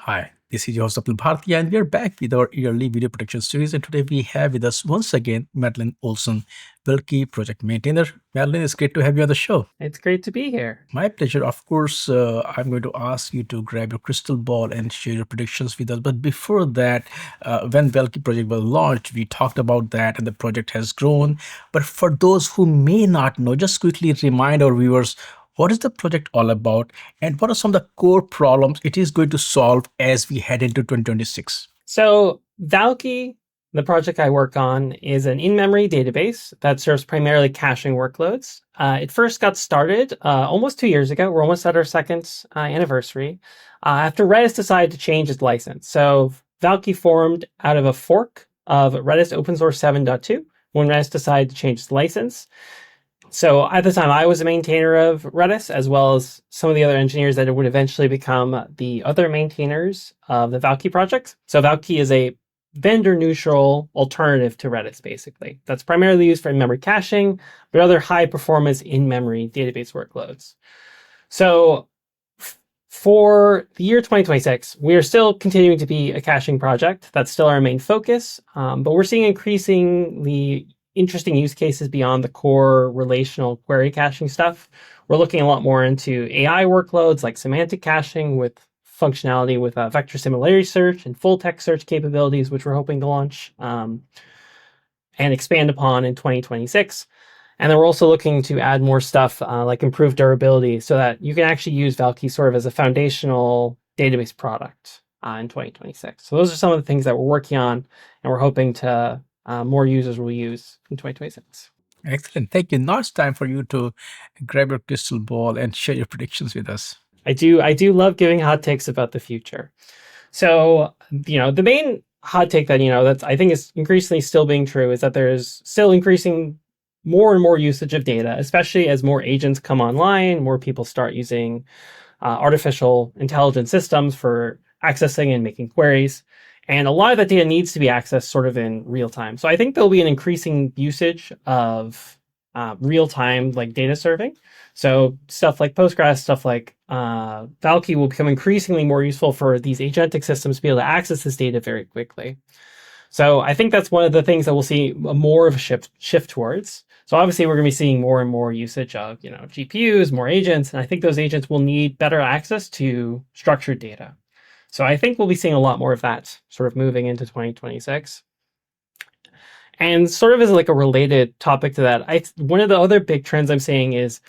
Hi, this is your host Valkey, and we are back with our yearly video protection series. And today we have with us once again Madelyn Olson, Valkey project maintainer. Madelyn, it's great to have you on the show. It's great to be here. My pleasure. Of course, I'm going to ask you to grab your crystal ball and share your predictions with us. But before that, when Valkey project was launched, we talked about that, and the project has grown. But for those who may not know, just quickly remind our viewers what is the project all about, and what are some of the core problems it is going to solve as we head into 2026? So Valkey, the project I work on, is an in-memory database that serves primarily caching workloads. It first got started almost 2 years ago. We're almost at our second anniversary after Redis decided to change its license. So Valkey formed out of a fork of Redis open source 7.2 when Redis decided to change its license. So at the time, I was a maintainer of Redis, as well as some of the other engineers that would eventually become the other maintainers of the Valkey project. So Valkey is a vendor-neutral alternative to Redis, basically. That's primarily used for in-memory caching, but other high-performance in-memory database workloads. So for the year 2026, we are still continuing to be a caching project. That's still our main focus, but we're seeing increasingly interesting use cases beyond the core relational query caching stuff. We're looking a lot more into AI workloads like semantic caching with functionality with vector similarity search and full text search capabilities, which we're hoping to launch and expand upon in 2026. And then we're also looking to add more stuff like improved durability so that you can actually use Valkey sort of as a foundational database product in 2026. So those are some of the things that we're working on, and we're hoping to more users will use in 2026. Excellent. Thank you. Now it's time for you to grab your crystal ball and share your predictions with us. I do love giving hot takes about the future. So, the main hot take that, that's I think is increasingly still being true is that there's still increasing more and more usage of data, especially as more agents come online, more people start using artificial intelligence systems for accessing and making queries. And a lot of that data needs to be accessed sort of in real time. So I think there'll be an increasing usage of real-time like data serving. So stuff like Postgres, stuff like Valkey will become increasingly more useful for these agentic systems to be able to access this data very quickly. So I think that's one of the things that we'll see more of a shift towards. So obviously we're going to be seeing more and more usage of GPUs, more agents, and I think those agents will need better access to structured data. So I think we'll be seeing a lot more of that sort of moving into 2026. And sort of as like a related topic to that, one of the other big trends I'm seeing is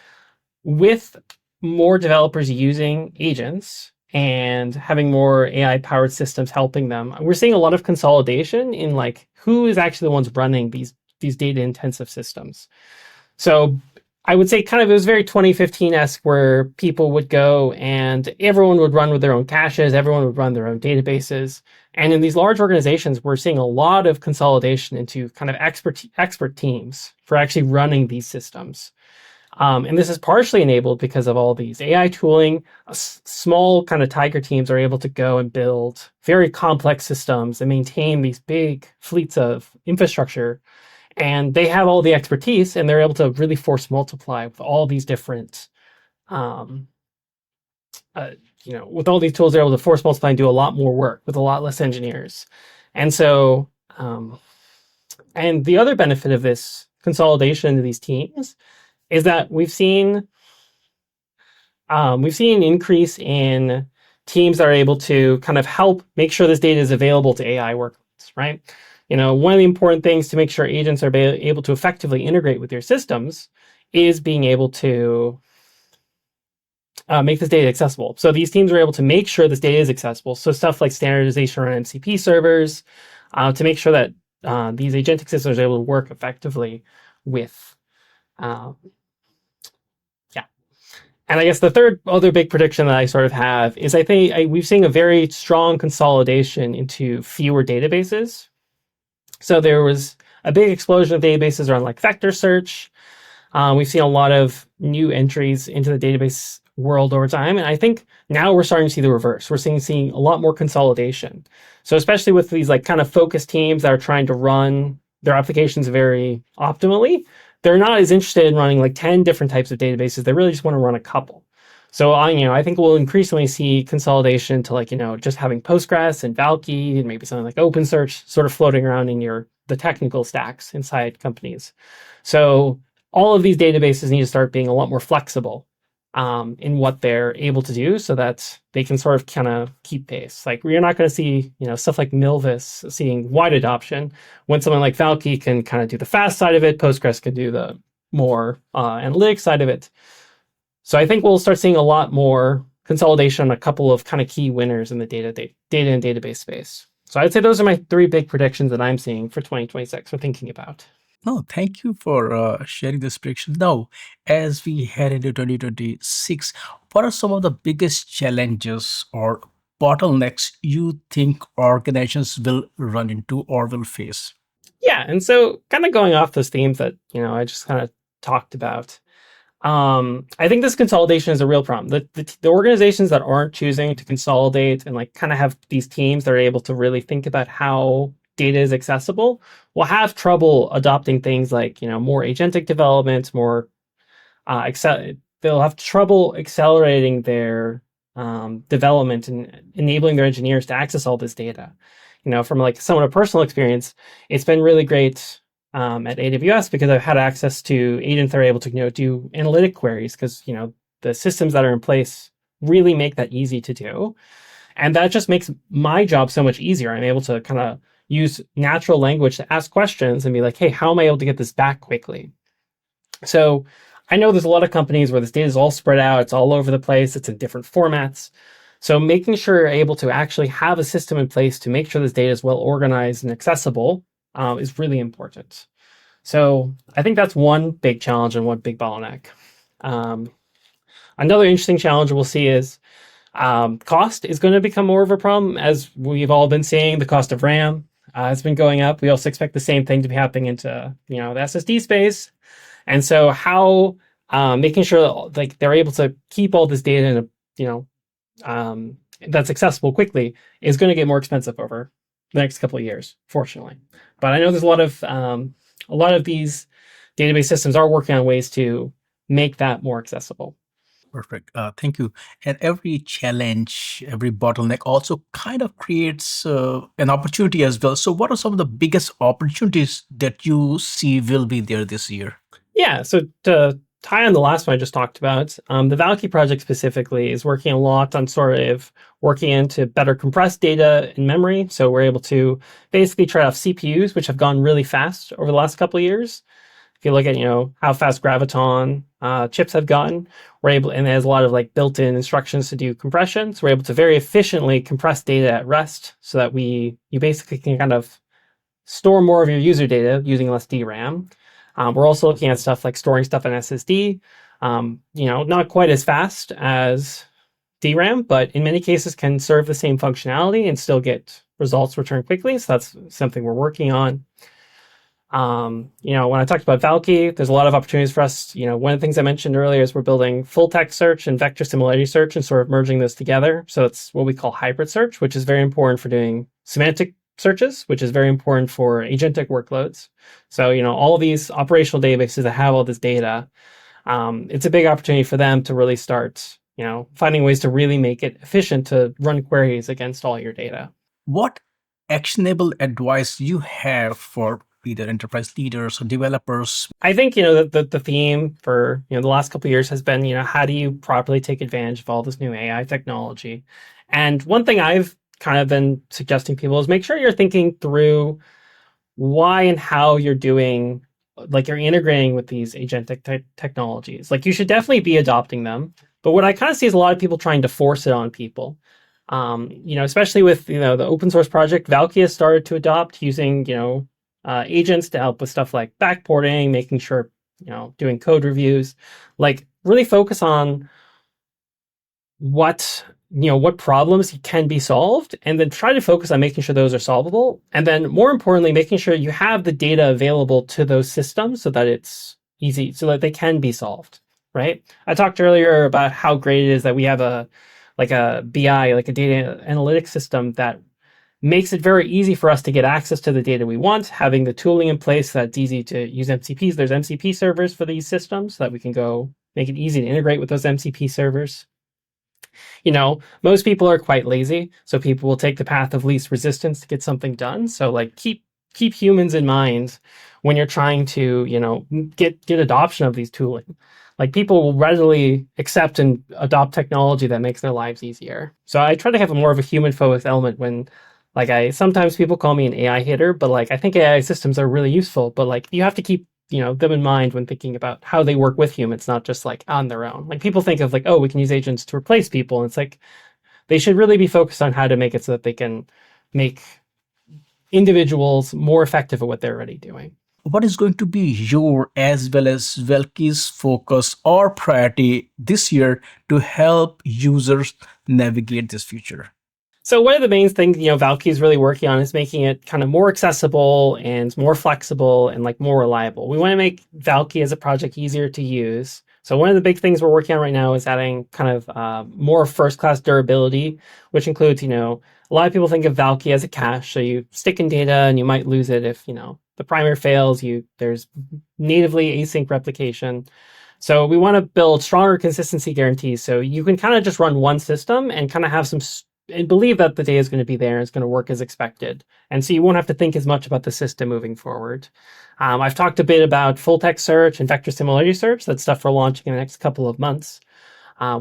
with more developers using agents and having more AI-powered systems helping them, we're seeing a lot of consolidation in like who is actually the ones running these data-intensive systems. So I would say kind of it was very 2015-esque where people would go and everyone would run with their own caches, everyone would run their own databases. And in these large organizations, we're seeing a lot of consolidation into kind of expert teams for actually running these systems. And this is partially enabled because of all these AI tooling. Small kind of tiger teams are able to go and build very complex systems and maintain these big fleets of infrastructure. And they have all the expertise, and they're able to really force multiply with all these different, with all these tools, they're able to force multiply and do a lot more work with a lot less engineers. And so, and the other benefit of this consolidation into these teams is that we've seen an increase in teams that are able to kind of help make sure this data is available to AI workloads, right? One of the important things to make sure agents are able to effectively integrate with your systems is being able to make this data accessible. So these teams are able to make sure this data is accessible. So stuff like standardization around MCP servers to make sure that these agentic systems are able to work effectively with, And I guess the other big prediction that I sort of have is I think we've seen a very strong consolidation into fewer databases. So there was a big explosion of databases around like vector search. We've seen a lot of new entries into the database world over time. And I think now we're starting to see the reverse. We're seeing a lot more consolidation. So especially with these like kind of focused teams that are trying to run their applications very optimally, they're not as interested in running like 10 different types of databases. They really just want to run a couple. So I think we'll increasingly see consolidation to like, just having Postgres and Valkey and maybe something like OpenSearch sort of floating around in the technical stacks inside companies. So all of these databases need to start being a lot more flexible in what they're able to do so that they can sort of kind of keep pace. Like we're not going to see, stuff like Milvus seeing wide adoption when someone like Valkey can kind of do the fast side of it, Postgres can do the more analytics side of it. So I think we'll start seeing a lot more consolidation on a couple of kind of key winners in the data and database space. So I'd say those are my three big predictions that I'm seeing for 2026 or thinking about. No, thank you for sharing this prediction. Now, as we head into 2026, what are some of the biggest challenges or bottlenecks you think organizations will run into or will face? Yeah, and so kind of going off those themes that I just kind of talked about. I think this consolidation is a real problem. The organizations that aren't choosing to consolidate and like kind of have these teams that are able to really think about how data is accessible will have trouble adopting things like more agentic development, more they'll have trouble accelerating their development and enabling their engineers to access all this data. From like somewhat of personal experience, it's been really great at AWS because I've had access to agents that are able to do analytic queries because the systems that are in place really make that easy to do, and that just makes my job so much easier. I'm able to kind of use natural language to ask questions and be like, hey, how am I able to get this back quickly? So I know there's a lot of companies where this data is all spread out, it's all over the place, it's in different formats. So making sure you're able to actually have a system in place to make sure this data is well organized and accessible is really important. So I think that's one big challenge and one big bottleneck. Um, Another interesting challenge we'll see is cost is going to become more of a problem. As we've all been seeing, the cost of RAM has been going up. We also expect the same thing to be happening into the SSD space. And so how making sure that like they're able to keep all this data in a that's accessible quickly is going to get more expensive over the next couple of years, fortunately. But I know there's a lot of these database systems are working on ways to make that more accessible. Perfect. Thank you. And every challenge, every bottleneck also kind of creates an opportunity as well. So, what are some of the biggest opportunities that you see will be there this year? Yeah, so to tie on the last one I just talked about, the Valkey project specifically is working a lot on sort of working into better compressed data in memory. So we're able to basically trade off CPUs, which have gone really fast over the last couple of years. If you look at how fast Graviton chips have gotten, we're able, and there's a lot of like built-in instructions to do compression. So we're able to very efficiently compress data at rest, so that you basically can kind of store more of your user data using less DRAM. We're also looking at stuff like storing stuff in SSD. Not quite as fast as DRAM, but in many cases can serve the same functionality and still get results returned quickly. So that's something we're working on. When I talked about Valkey, there's a lot of opportunities for us. One of the things I mentioned earlier is we're building full text search and vector similarity search and sort of merging those together. So it's what we call hybrid search, which is very important for doing semantic searches, which is very important for agentic workloads. So, all of these operational databases that have all this data, it's a big opportunity for them to really start, finding ways to really make it efficient to run queries against all your data. What actionable advice you have for either enterprise leaders or developers? I think the theme for the last couple of years has been how do you properly take advantage of all this new AI technology, and one thing I've kind of been suggesting people is make sure you're thinking through why and how you're doing, like you're integrating with these agentic technologies. Like you should definitely be adopting them, but what I kind of see is a lot of people trying to force it on people. Especially with the open source project, Valkey has started to adopt using agents to help with stuff like backporting, making sure doing code reviews, like really focus on what problems can be solved, and then try to focus on making sure those are solvable, and then more importantly making sure you have the data available to those systems so that it's easy, so that they can be solved. Right, I talked earlier about how great it is that we have a BI, like a data analytics system that makes it very easy for us to get access to the data we want, having the tooling in place that's easy to use MCPs. There's MCP servers for these systems so that we can go make it easy to integrate with those MCP servers. Most people are quite lazy, so people will take the path of least resistance to get something done. So like keep humans in mind when you're trying to, get adoption of these tooling. Like people will readily accept and adopt technology that makes their lives easier. So I try to have a more of a human focused element when like I sometimes people call me an AI hater, but like I think AI systems are really useful, but like you have to keep them in mind when thinking about how they work with humans, not just like on their own. Like people think of like, oh, we can use agents to replace people. And it's like they should really be focused on how to make it so that they can make individuals more effective at what they're already doing. What is going to be your as well as Valkey's focus or priority this year to help users navigate this future? So one of the main things, Valkey is really working on is making it kind of more accessible and more flexible and like more reliable. We want to make Valkey as a project easier to use. So one of the big things we're working on right now is adding kind of more first-class durability, which includes, a lot of people think of Valkey as a cache. So you stick in data and you might lose it if, the primer fails. There's natively async replication. So we want to build stronger consistency guarantees. So you can kind of just run one system and kind of have and believe that the data is going to be there and it's going to work as expected. And so you won't have to think as much about the system moving forward. I've talked a bit about full text search and vector similarity search. That's stuff we're launching in the next couple of months,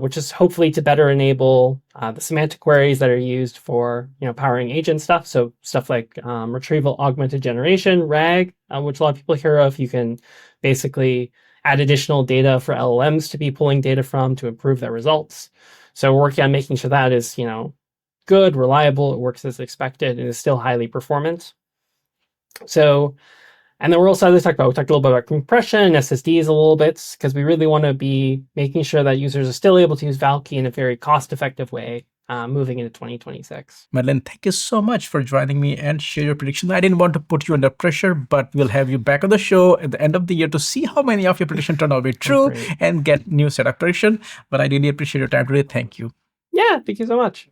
which is hopefully to better enable the semantic queries that are used for powering agent stuff. So stuff like retrieval augmented generation, RAG, which a lot of people hear of. You can basically add additional data for LLMs to be pulling data from to improve their results. So we're working on making sure that is, good, reliable, it works as expected, and is still highly performant. So, and then we're also, we talked a little bit about compression, SSDs a little bit, because we really want to be making sure that users are still able to use Valkey in a very cost-effective way moving into 2026. Madelyn, thank you so much for joining me and share your predictions. I didn't want to put you under pressure, but we'll have you back on the show at the end of the year to see how many of your predictions turn out to be true and get new set of prediction. But I really appreciate your time today. Thank you. Yeah, thank you so much.